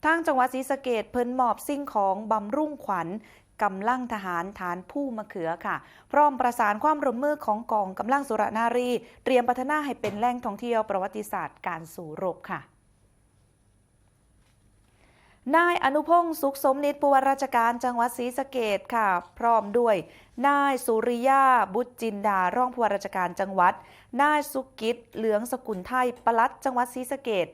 ทางจังหวัดศรีสะเกษเพิ่นมอบสิ่งของบำรุงขวัญกำลังทหารฐานผู้มะเขือค่ะพร้อมประสานความร่วมมือของกองกำลังสุรนารีเตรียมพัฒนาให้เป็นแหล่งท่องเที่ยวประวัติศาสตร์การสู่รบค่ะนายอนุพงศ์สุขสมนิตผู้ว่าราชการจังหวัดศรีสะเกษค่ะพร้อมด้วยนายสุริยาบุตรจินดารองผู้ว่าราชการจังหวัดนายสุกิจเหลืองสกุลไทยปลัดจังหวัดศรีสะเกษ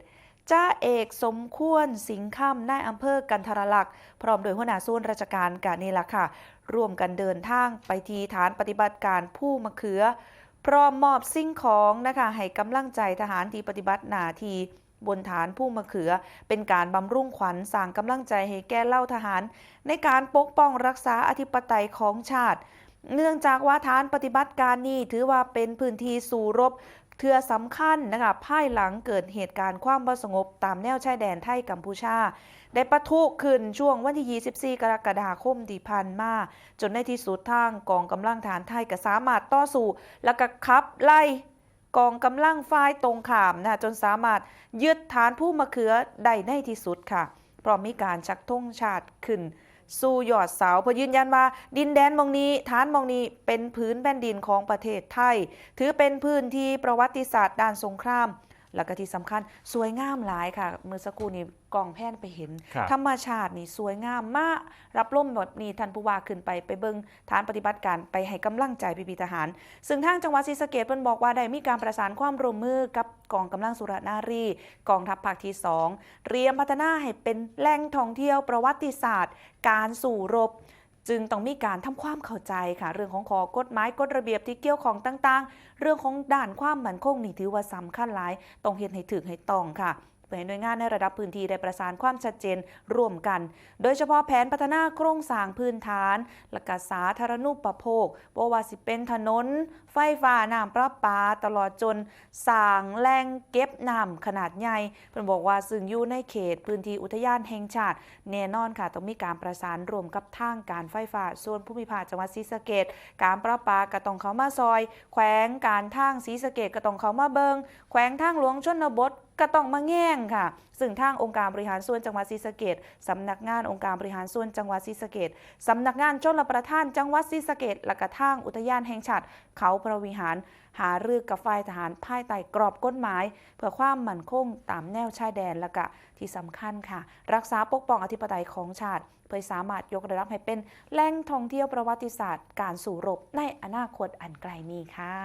จ่าเอกสมควรสิงห์ค่ำนายอำเภอกันทรลักษณ์พร้อมโดยหัวหน้าส่วนราชการกานี่ละค่ะร่วมกันเดินทางไปที่ฐานปฏิบัติการผู้มะเขือพร้อมมอบสิ่งของนะคะให้กำลังใจทหารที่ปฏิบัติหน้าที่บนฐานผู้มะเขือเป็นการบำรุงขวัญสร้างกำลังใจให้แก่เหล่าทหารในการปกป้องรักษาอธิปไตยของชาติเนื่องจากว่าฐานปฏิบัติการนี้ถือว่าเป็นพื้นที่สู่รบเทื่อสำคัญนะคะภายหลังเกิดเหตุการณ์ความบ่สงบตามแนวชายแดนไทยกัมพูชาได้ปะทุขึ้นช่วงวันที่ 24 กรกฎาคมที่ผ่านมาจนในที่สุดทางกองกำลังทหารไทยก็สามารถต่อสู้และก็ขับไล่กองกำลังฝ่ายตรงข้ามนะจนสามารถยึดฐานผู้มะเขือได้ในที่สุดค่ะพร้อมมีการชักธงชาติขึ้นสู่ยอดเสาเพื่อยืนยันว่าดินแดนมองนี้ฐานมองนี้เป็นพื้นแผ่นดินของประเทศไทยถือเป็นพื้นที่ประวัติศาสตร์ด้านสงครามและก็ที่สำคัญสวยงามหลายค่ะเมื่อสักครู่นี้กองแพนไปเห็นธรรมชาตินี่สวยงามมากรับร่มแบบนี้ท่านผู้ว่าขึ้นไปเบิ่งฐานปฏิบัติการไปให้กำลังใจพี่ๆทหารซึ่งทางจังหวัดศรีสะเกษเพิ่นบอกว่าได้มีการประสานความร่วมมือกับกองกำลังสุรนารีกองทัพภาคที่2เตรียมพัฒนาให้เป็นแหล่งท่องเที่ยวประวัติศาสตร์การสู่รบจึงต้องมีการทำความเข้าใจค่ะเรื่องของข้อกฎหมายกฎระเบียบที่เกี่ยวข้องต่างๆเรื่องของด้านความมั่นคงนี่ถือว่าสำคัญหลายต้องเฮ็ดให้ถึงให้ต้องค่ะเพื่อให้หน่วยงานในระดับพื้นที่ได้ประสานความชัดเจนร่วมกันโดยเฉพาะแผนพัฒนาโครงสร้างพื้นฐานและก็สาธารณูปโภคบ่ว่าสิเป็นถนนไฟฟ้าน้ำประปาตลอดจนสร้างแหล่งเก็บน้ำขนาดใหญ่เพิ่นบอกว่าซึ่งอยู่ในเขตพื้นที่อุทยานแห่งชาติแน่นอนค่ะต้องมีการประสานร่วมกับทางการไฟฟ้าส่วนภูมิภาคจังหวัดศรีสะเกษการประปาก็ต้องเข้ามาซอยแขวงการทางศรีสะเกษก็ต้องเข้ามาเบิงแขวงทางหลวงชนบทก็ต้องมาแง่งค่ะซึ่งทางองค์การบริหารส่วนจังหวัดศรีสะเกษสำนักงานองค์การบริหารส่วนจังหวัดศรีสะเกษสำนักงานชลประทานจังหวัดศรีสะเกษและก็ทางอุทยานแห่งชาติเขาพระวิหารหารือกับฝ่ายทหารภายใต้กรอบกฎหมายเพื่อความมั่นคงตามแนวชายแดนและก็ที่สำคัญค่ะรักษาปกป้องอธิปไตยของชาติเพื่อสามารถยกระดับให้เป็นแหล่งท่องเที่ยวประวัติศาสตร์การสู่รบในอนาคตอันไกลนี้ค่ะ